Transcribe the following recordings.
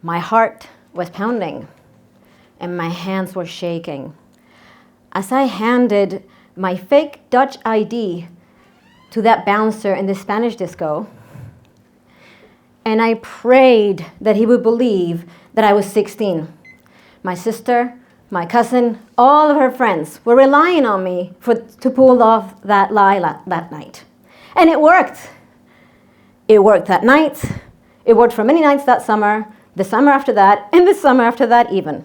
My heart was pounding and my hands were shaking as I handed my fake Dutch ID to that bouncer in the Spanish disco, and I prayed that he would believe that I was 16. My sister, my cousin, all of her friends were relying on me to pull off that lie that night. And it worked. It worked that night. It worked for many nights that summer, the summer after that, and the summer after that even.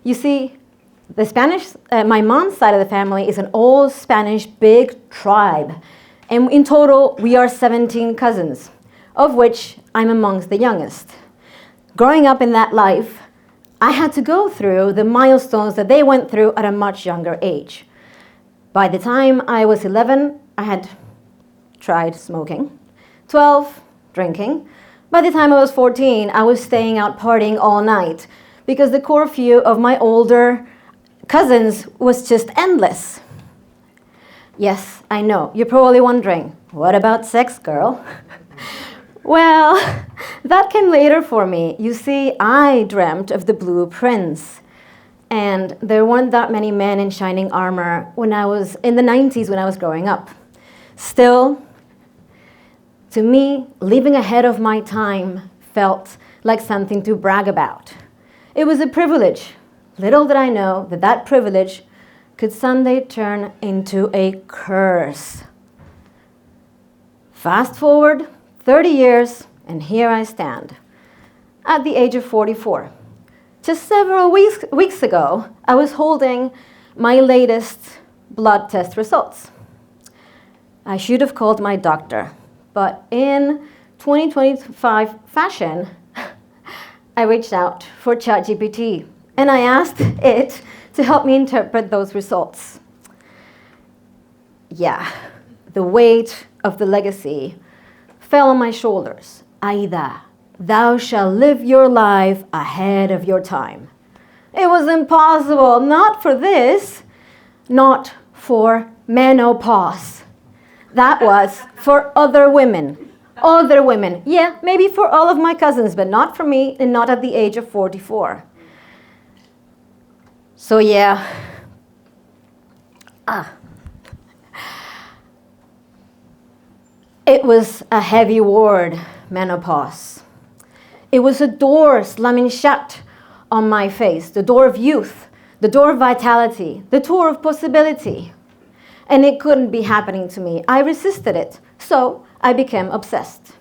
You see, my mom's side of the family is an old Spanish big tribe. And in total, we are 17 cousins, of which I'm amongst the youngest. Growing up in that life, I had to go through the milestones that they went through at a much younger age. By the time I was 11, I had tried smoking. 12, drinking. By the time I was 14, I was staying out partying all night because the curfew of my older cousins was just endless. Yes, I know. You're probably wondering, what about sex, girl? Well, that came later for me. You see, I dreamt of the Blue Prince. And there weren't that many men in shining armor when I was in the 90s when I was growing up. Still, to me, living ahead of my time felt like something to brag about. It was a privilege. Little did I know that that privilege could someday turn into a curse. Fast forward 30 years, and here I stand, at the age of 44. Just several weeks ago, I was holding my latest blood test results. I should have called my doctor, but in 2025 fashion, I reached out for ChatGPT, and I asked it to help me interpret those results. Yeah, the weight of the legacy fell on my shoulders. Aida, thou shalt live your life ahead of your time. It was impossible, not for this, not for menopause. That was for other women. Other women. Yeah, maybe for all of my cousins, but not for me and not at the age of 44. So yeah. It was a heavy word, menopause. It was a door slamming shut on my face, the door of youth, the door of vitality, the door of possibility. And it couldn't be happening to me. I resisted it, so I became obsessed.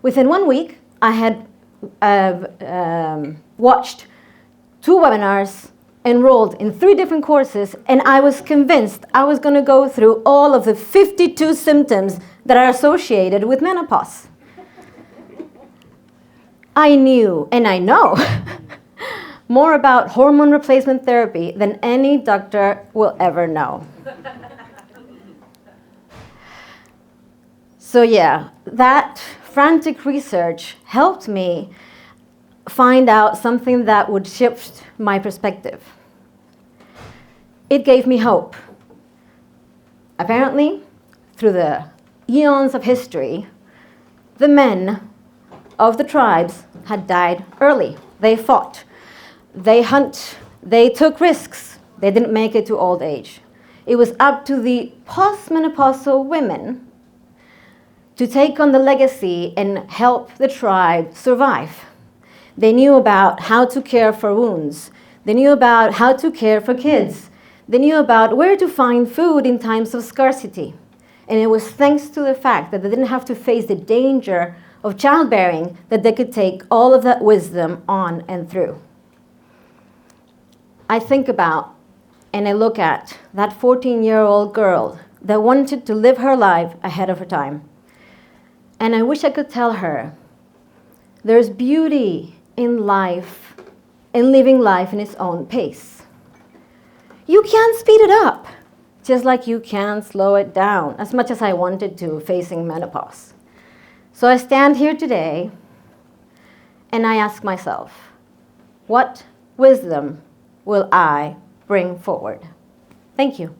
Within 1 week, I had watched 2 webinars, enrolled in 3 different courses, and I was convinced I was going to go through all of the 52 symptoms that are associated with menopause. I knew, and I know, more about hormone replacement therapy than any doctor will ever know. So yeah, that frantic research helped me find out something that would shift my perspective. It gave me hope. Apparently, through the eons of history, the men of the tribes had died early. They fought, they hunt, they took risks. They didn't make it to old age. It was up to the postmenopausal women to take on the legacy and help the tribe survive. They knew about how to care for wounds. They knew about how to care for kids. They knew about where to find food in times of scarcity. And it was thanks to the fact that they didn't have to face the danger of childbearing that they could take all of that wisdom on and through. I think about and I look at that 14-year-old girl that wanted to live her life ahead of her time. And I wish I could tell her, there's beauty in life, in living life in its own pace. You can't speed it up, just like you can't slow it down, as much as I wanted to facing menopause. So I stand here today, and I ask myself, what wisdom will I bring forward? Thank you.